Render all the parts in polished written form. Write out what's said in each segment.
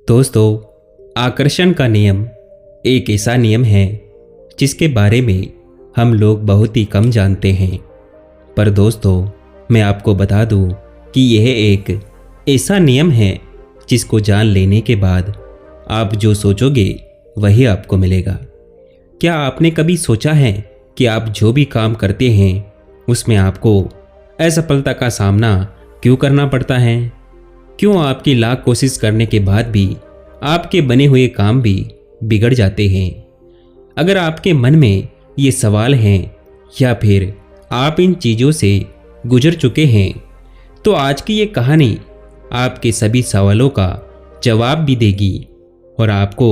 दोस्तों, आकर्षण का नियम एक ऐसा नियम है जिसके बारे में हम लोग बहुत ही कम जानते हैं। पर दोस्तों, मैं आपको बता दूं कि यह एक ऐसा नियम है जिसको जान लेने के बाद आप जो सोचोगे वही आपको मिलेगा। क्या आपने कभी सोचा है कि आप जो भी काम करते हैं उसमें आपको असफलता का सामना क्यों करना पड़ता है? क्यों आपकी लाख कोशिश करने के बाद भी आपके बने हुए काम भी बिगड़ जाते हैं? अगर आपके मन में ये सवाल हैं या फिर आप इन चीज़ों से गुजर चुके हैं तो आज की ये कहानी आपके सभी सवालों का जवाब भी देगी और आपको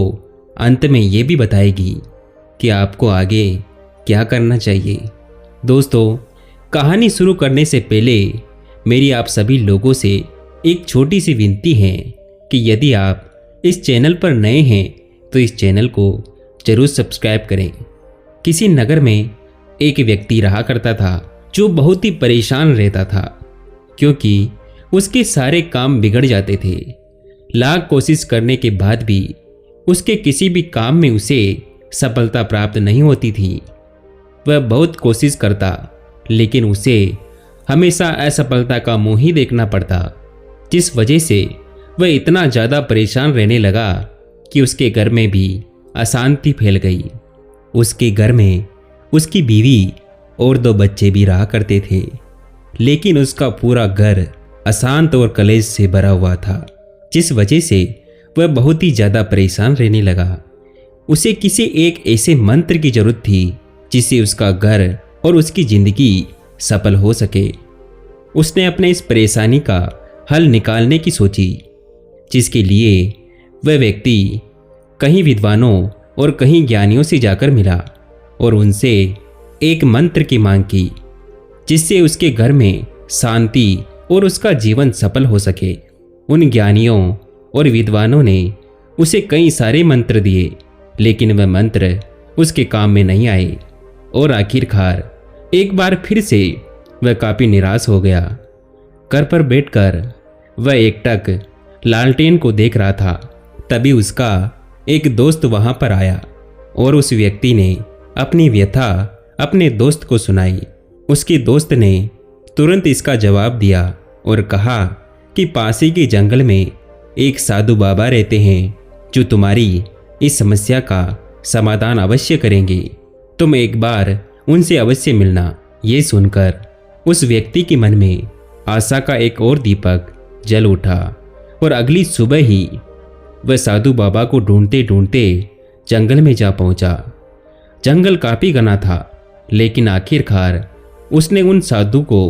अंत में ये भी बताएगी कि आपको आगे क्या करना चाहिए। दोस्तों, कहानी शुरू करने से पहले मेरी आप सभी लोगों से एक छोटी सी विनती है कि यदि आप इस चैनल पर नए हैं तो इस चैनल को जरूर सब्सक्राइब करें। किसी नगर में एक व्यक्ति रहा करता था जो बहुत ही परेशान रहता था क्योंकि उसके सारे काम बिगड़ जाते थे। लाख कोशिश करने के बाद भी उसके किसी भी काम में उसे सफलता प्राप्त नहीं होती थी। वह बहुत कोशिश करता लेकिन उसे हमेशा असफलता का मुंह ही देखना पड़ता, जिस वजह से वह इतना ज़्यादा परेशान रहने लगा कि उसके घर में भी अशांति फैल गई। उसके घर में उसकी बीवी और 2 बच्चे भी रहा करते थे, लेकिन उसका पूरा घर अशांत और कलेश से भरा हुआ था, जिस वजह से वह बहुत ही ज़्यादा परेशान रहने लगा। उसे किसी एक ऐसे मंत्र की जरूरत थी जिससे उसका घर और उसकी ज़िंदगी सफल हो सके। उसने अपने इस परेशानी का हल निकालने की सोची, जिसके लिए वह व्यक्ति कहीं विद्वानों और कहीं ज्ञानियों से जाकर मिला और उनसे एक मंत्र की मांग की जिससे उसके घर में शांति और उसका जीवन सफल हो सके। उन ज्ञानियों और विद्वानों ने उसे कई सारे मंत्र दिए, लेकिन वह मंत्र उसके काम में नहीं आए और आखिरकार एक बार फिर से वह काफ़ी निराश हो गया। घर पर बैठकर वह एकटक लालटेन को देख रहा था। तभी उसका एक दोस्त वहां पर आया और उस व्यक्ति ने अपनी व्यथा अपने दोस्त को सुनाई। उसके दोस्त ने तुरंत इसका जवाब दिया और कहा कि पास ही के जंगल में एक साधु बाबा रहते हैं जो तुम्हारी इस समस्या का समाधान अवश्य करेंगे। तुम एक बार उनसे अवश्य मिलना। ये सुनकर उस व्यक्ति के मन में आशा का एक और दीपक जल उठा और अगली सुबह ही वह साधु बाबा को ढूंढते ढूंढते जंगल में जा पहुंचा। जंगल काफी घना था, लेकिन आखिरकार उसने उन साधु को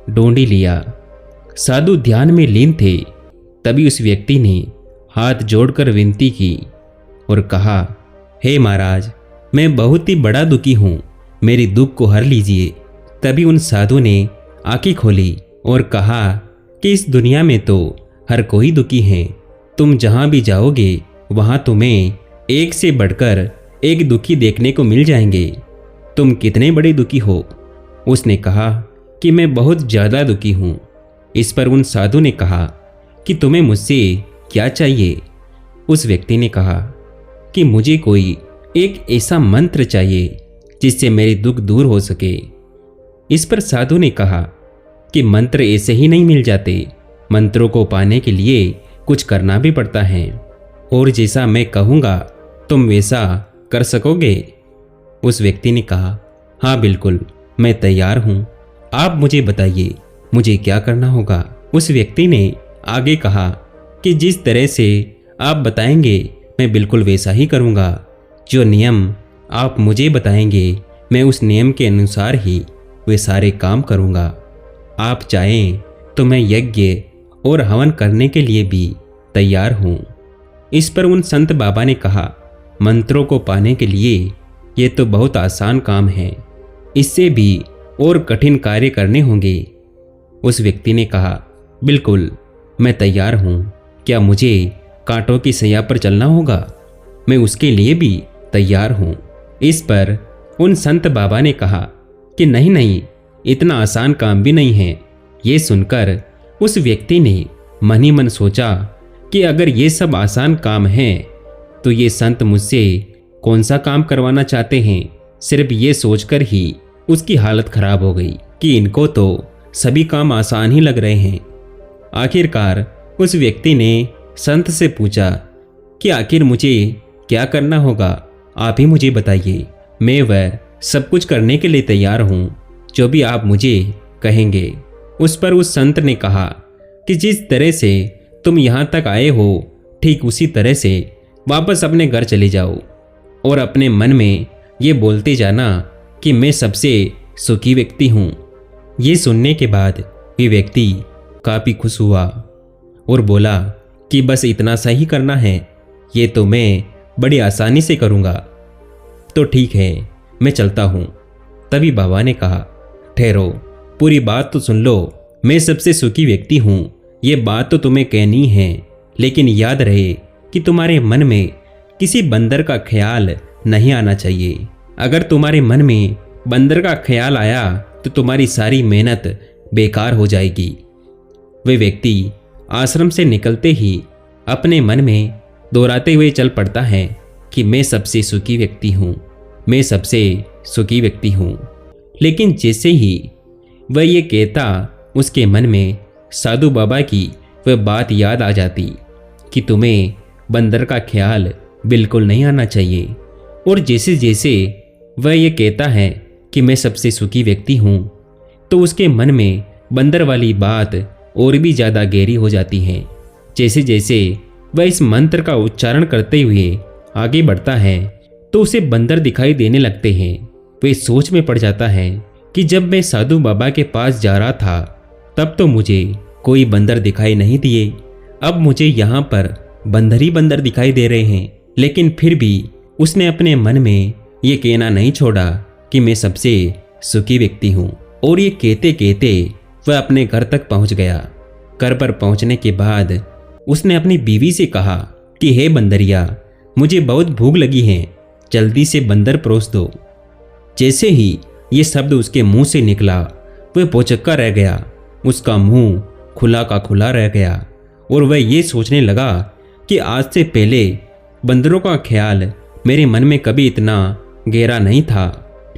ढूंढ ही लिया। साधु ध्यान में लीन थे। तभी उस व्यक्ति ने हाथ जोड़कर विनती की और कहा, हे महाराज, मैं बहुत ही बड़ा दुखी हूँ, मेरे दुख को हर लीजिए। तभी उन साधु ने आंखें खोली और कहा कि इस दुनिया में तो हर कोई दुखी है। तुम जहाँ भी जाओगे वहाँ तुम्हें एक से बढ़कर एक दुखी देखने को मिल जाएंगे। तुम कितने बड़े दुखी हो? उसने कहा कि मैं बहुत ज़्यादा दुखी हूँ। इस पर उन साधु ने कहा कि तुम्हें मुझसे क्या चाहिए? उस व्यक्ति ने कहा कि मुझे कोई एक ऐसा मंत्र चाहिए जिससे मेरे दुख दूर हो सके। इस पर साधु ने कहा कि मंत्र ऐसे ही नहीं मिल जाते, मंत्रों को पाने के लिए कुछ करना भी पड़ता है, और जैसा मैं कहूँगा तुम वैसा कर सकोगे? उस व्यक्ति ने कहा, हाँ बिल्कुल, मैं तैयार हूँ। आप मुझे बताइए मुझे क्या करना होगा। उस व्यक्ति ने आगे कहा कि जिस तरह से आप बताएंगे मैं बिल्कुल वैसा ही करूँगा। जो नियम आप मुझे बताएंगे मैं उस नियम के अनुसार ही वे सारे काम करूँगा। आप चाहें तो मैं यज्ञ और हवन करने के लिए भी तैयार हूँ। इस पर उन संत बाबा ने कहा, मंत्रों को पाने के लिए ये तो बहुत आसान काम है, इससे भी और कठिन कार्य करने होंगे। उस व्यक्ति ने कहा, बिल्कुल मैं तैयार हूँ। क्या मुझे कांटों की सैया पर चलना होगा? मैं उसके लिए भी तैयार हूँ। इस पर उन संत बाबा ने कहा कि नहीं नहीं, इतना आसान काम भी नहीं है। ये सुनकर उस व्यक्ति ने मन ही मन सोचा कि अगर ये सब आसान काम है तो ये संत मुझसे कौन सा काम करवाना चाहते हैं। सिर्फ ये सोचकर ही उसकी हालत खराब हो गई कि इनको तो सभी काम आसान ही लग रहे हैं। आखिरकार उस व्यक्ति ने संत से पूछा कि आखिर मुझे क्या करना होगा, आप ही मुझे बताइए। मैं वह सब कुछ करने के लिए तैयार हूँ, जो भी आप मुझे कहेंगे। उस पर उस संत ने कहा कि जिस तरह से तुम यहाँ तक आए हो, ठीक उसी तरह से वापस अपने घर चले जाओ और अपने मन में ये बोलते जाना कि मैं सबसे सुखी व्यक्ति हूँ। ये सुनने के बाद ये व्यक्ति काफ़ी खुश हुआ और बोला कि बस इतना सा ही करना है, ये तो मैं बड़ी आसानी से करूँगा। तो ठीक है, मैं चलता हूँ। तभी बाबा ने कहा, ठहरो, पूरी बात तो सुन लो। मैं सबसे सुखी व्यक्ति हूँ, ये बात तो तुम्हें कहनी है, लेकिन याद रहे कि तुम्हारे मन में किसी बंदर का ख्याल नहीं आना चाहिए। अगर तुम्हारे मन में बंदर का ख्याल आया तो तुम्हारी सारी मेहनत बेकार हो जाएगी। वे व्यक्ति आश्रम से निकलते ही अपने मन में दोहराते हुए चल पड़ता है कि मैं सबसे सुखी व्यक्ति हूँ, मैं सबसे सुखी व्यक्ति हूँ। लेकिन जैसे ही वह ये कहता, उसके मन में साधु बाबा की वह बात याद आ जाती कि तुम्हें बंदर का ख्याल बिल्कुल नहीं आना चाहिए। और जैसे जैसे वह ये कहता है कि मैं सबसे सुखी व्यक्ति हूँ, तो उसके मन में बंदर वाली बात और भी ज़्यादा गहरी हो जाती है। जैसे जैसे वह इस मंत्र का उच्चारण करते हुए आगे बढ़ता है तो उसे बंदर दिखाई देने लगते हैं। वह सोच में पड़ जाता है कि जब मैं साधु बाबा के पास जा रहा था तब तो मुझे कोई बंदर दिखाई नहीं दिए, अब मुझे यहाँ पर बंदर ही बंदर दिखाई दे रहे हैं। लेकिन फिर भी उसने अपने मन में ये कहना नहीं छोड़ा कि मैं सबसे सुखी व्यक्ति हूँ। और ये कहते कहते वह अपने घर तक पहुँच गया। घर पर पहुँचने के बाद उसने अपनी बीवी से कहा कि हे बंदरिया, मुझे बहुत भूख लगी है, जल्दी से बंदर परोस दो। जैसे ही ये शब्द उसके मुंह से निकला, वह भौचक्का रह गया। उसका मुंह खुला का खुला रह गया और वह ये सोचने लगा कि आज से पहले बंदरों का ख्याल मेरे मन में कभी इतना गहरा नहीं था,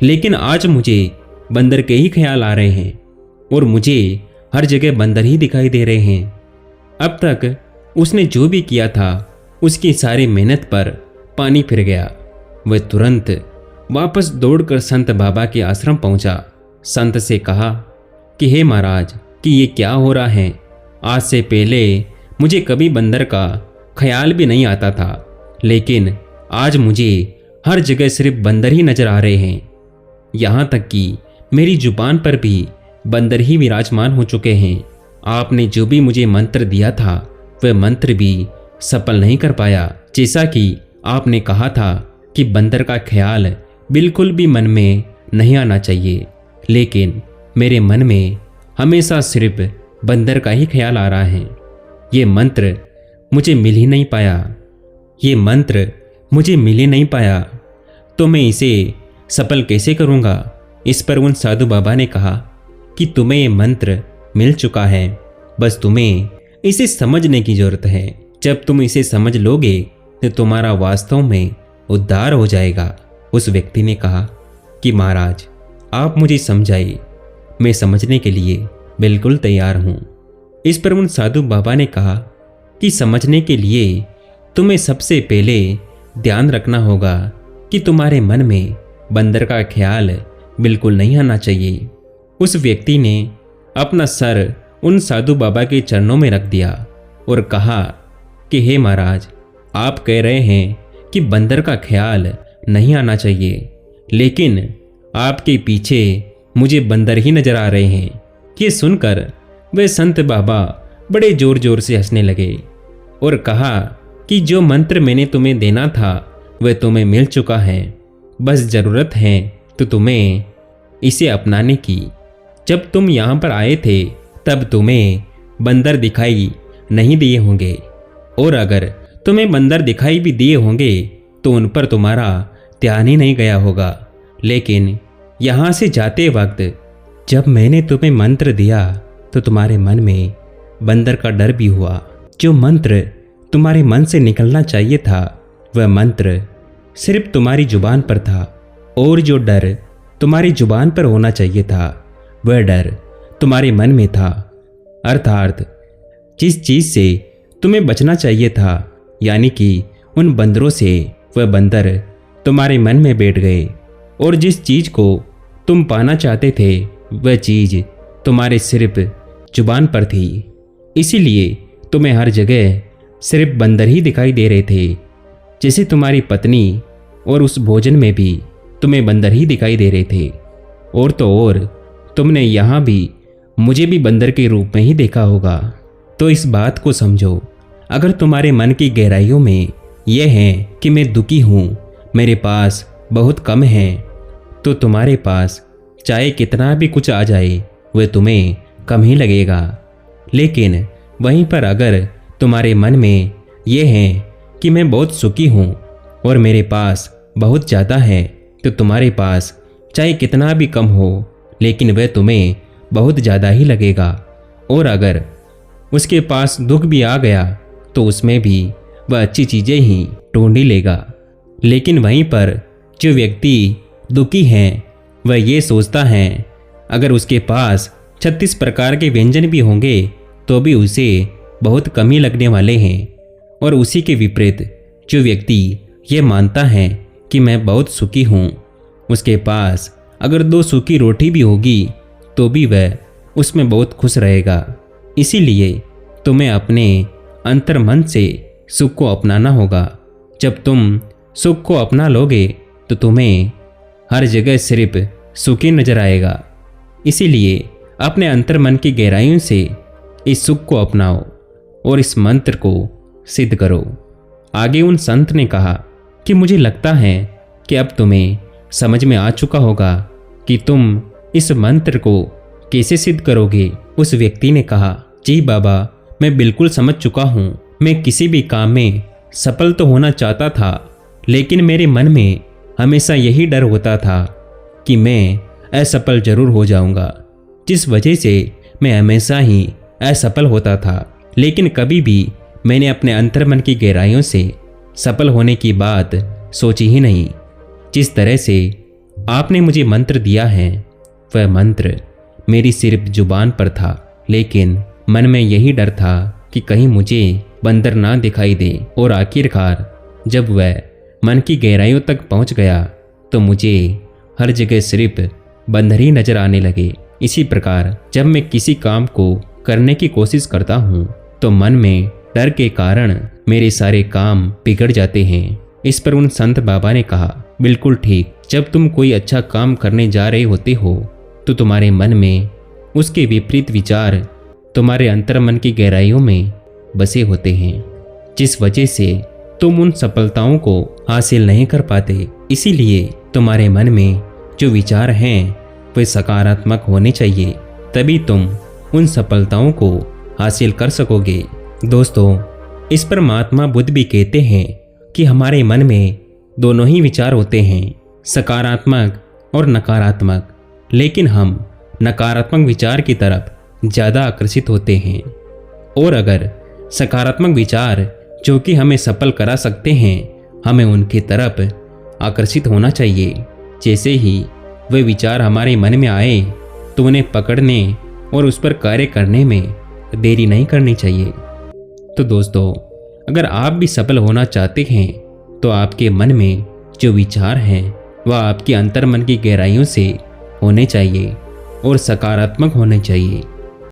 लेकिन आज मुझे बंदर के ही ख्याल आ रहे हैं और मुझे हर जगह बंदर ही दिखाई दे रहे हैं। अब तक उसने जो भी किया था उसकी सारी मेहनत पर पानी फिर गया। वह तुरंत वापस दौड़कर संत बाबा के आश्रम पहुंचा। संत से कहा कि हे महाराज, कि ये क्या हो रहा है? आज से पहले मुझे कभी बंदर का ख्याल भी नहीं आता था, लेकिन आज मुझे हर जगह सिर्फ बंदर ही नजर आ रहे हैं। यहाँ तक कि मेरी जुबान पर भी बंदर ही विराजमान हो चुके हैं। आपने जो भी मुझे मंत्र दिया था वह मंत्र भी सफल नहीं कर पाया। जैसा कि आपने कहा था कि बंदर का ख्याल बिल्कुल भी मन में नहीं आना चाहिए, लेकिन मेरे मन में हमेशा सिर्फ बंदर का ही ख्याल आ रहा है। ये मंत्र मुझे मिल ही नहीं पाया, ये मंत्र मुझे मिल ही नहीं पाया, तो मैं इसे सफल कैसे करूँगा? इस पर उन साधु बाबा ने कहा कि तुम्हें ये मंत्र मिल चुका है, बस तुम्हें इसे समझने की जरूरत है। जब तुम इसे समझ लोगे तो तुम्हारा वास्तव में उद्धार हो जाएगा। उस व्यक्ति ने कहा कि महाराज, आप मुझे समझाइए, मैं समझने के लिए बिल्कुल तैयार हूँ। इस पर उन साधु बाबा ने कहा कि समझने के लिए तुम्हें सबसे पहले ध्यान रखना होगा कि तुम्हारे मन में बंदर का ख्याल बिल्कुल नहीं आना चाहिए। उस व्यक्ति ने अपना सर उन साधु बाबा के चरणों में रख दिया और कहा कि हे महाराज, आप कह रहे हैं कि बंदर का ख्याल नहीं आना चाहिए, लेकिन आपके पीछे मुझे बंदर ही नजर आ रहे हैं। ये सुनकर वे संत बाबा बड़े जोर जोर से हंसने लगे और कहा कि जो मंत्र मैंने तुम्हें देना था वह तुम्हें मिल चुका है, बस ज़रूरत है तो तुम्हें इसे अपनाने की। जब तुम यहाँ पर आए थे तब तुम्हें बंदर दिखाई नहीं दिए होंगे, और अगर तुम्हें बंदर दिखाई भी दिए होंगे तो उन पर तुम्हारा ध्यान ही नहीं गया होगा। लेकिन यहाँ से जाते वक्त जब मैंने तुम्हें मंत्र दिया तो तुम्हारे मन में बंदर का डर भी हुआ। जो मंत्र तुम्हारे मन से निकलना चाहिए था वह मंत्र सिर्फ तुम्हारी जुबान पर था, और जो डर तुम्हारी जुबान पर होना चाहिए था वह डर तुम्हारे मन में था। अर्थात जिस चीज से तुम्हें बचना चाहिए था, यानी कि उन बंदरों से, वह बंदर तुम्हारे मन में बैठ गए, और जिस चीज को तुम पाना चाहते थे वह चीज तुम्हारे सिर्फ जुबान पर थी। इसीलिए तुम्हें हर जगह सिर्फ बंदर ही दिखाई दे रहे थे। जैसे तुम्हारी पत्नी और उस भोजन में भी तुम्हें बंदर ही दिखाई दे रहे थे, और तो और तुमने यहाँ भी मुझे भी बंदर के रूप में ही देखा होगा। तो इस बात को समझो, अगर तुम्हारे मन की गहराइयों में यह है कि मैं दुखी हूँ, मेरे पास बहुत कम है, तो तुम्हारे पास चाहे कितना भी कुछ आ जाए वह तुम्हें कम ही लगेगा। लेकिन वहीं पर अगर तुम्हारे मन में यह है कि मैं बहुत सुखी हूँ और मेरे पास बहुत ज़्यादा है, तो तुम्हारे पास चाहे कितना भी कम हो लेकिन वह तुम्हें बहुत ज़्यादा ही लगेगा। और अगर उसके पास दुख भी आ गया तो उसमें भी वह अच्छी चीज़ें ही ढूंढ ही लेगा। लेकिन वहीं पर जो व्यक्ति दुखी है वह ये सोचता है अगर उसके पास 36 प्रकार के व्यंजन भी होंगे तो भी उसे बहुत कम ही लगने वाले हैं। और उसी के विपरीत जो व्यक्ति ये मानता है कि मैं बहुत सुखी हूँ, उसके पास अगर 2 सूखी रोटी भी होगी तो भी वह उसमें बहुत खुश रहेगा। इसीलिए तुम्हें अपने अंतर मन से सुख को अपनाना होगा। जब तुम सुख को अपना लोगे तो तुम्हें हर जगह सिर्फ सुख ही नजर आएगा। इसीलिए अपने अंतर मन की गहराइयों से इस सुख को अपनाओ और इस मंत्र को सिद्ध करो। आगे उन संत ने कहा कि मुझे लगता है कि अब तुम्हें समझ में आ चुका होगा कि तुम इस मंत्र को कैसे सिद्ध करोगे। उस व्यक्ति ने कहा, जी बाबा, मैं बिल्कुल समझ चुका हूँ। मैं किसी भी काम में सफल तो होना चाहता था, लेकिन मेरे मन में हमेशा यही डर होता था कि मैं असफल जरूर हो जाऊंगा, जिस वजह से मैं हमेशा ही असफल होता था। लेकिन कभी भी मैंने अपने अंतर्मन की गहराइयों से सफल होने की बात सोची ही नहीं। जिस तरह से आपने मुझे मंत्र दिया है वह मंत्र मेरी सिर्फ जुबान पर था, लेकिन मन में यही डर था कि कहीं मुझे बंदर ना दिखाई दे। और आखिरकार जब वह मन की गहराइयों तक पहुंच गया तो मुझे हर जगह सिर्फ बंदर ही नजर आने लगे। इसी प्रकार जब मैं किसी काम को करने की कोशिश करता हूँ तो मन में डर के कारण मेरे सारे काम बिगड़ जाते हैं। इस पर उन संत बाबा ने कहा, बिल्कुल ठीक। जब तुम कोई अच्छा काम करने जा रहे होते हो तो तुम्हारे मन में उसके विपरीत विचार तुम्हारे अंतर्मन की गहराइयों में बसे होते हैं, जिस वजह से तुम उन सफलताओं को हासिल नहीं कर पाते। इसीलिए तुम्हारे मन में जो विचार हैं वे सकारात्मक होने चाहिए, तभी तुम उन सफलताओं को हासिल कर सकोगे। दोस्तों, इस पर महात्मा बुद्ध भी कहते हैं कि हमारे मन में दोनों ही विचार होते हैं, सकारात्मक और नकारात्मक, लेकिन हम नकारात्मक विचार की तरफ ज़्यादा आकर्षित होते हैं। और अगर सकारात्मक विचार जो कि हमें सफल करा सकते हैं, हमें उनकी तरफ आकर्षित होना चाहिए। जैसे ही वे विचार हमारे मन में आए तो उन्हें पकड़ने और उस पर कार्य करने में देरी नहीं करनी चाहिए। तो दोस्तों, अगर आप भी सफल होना चाहते हैं तो आपके मन में जो विचार हैं वह आपके अंतर्मन की गहराइयों से होने चाहिए और सकारात्मक होने चाहिए।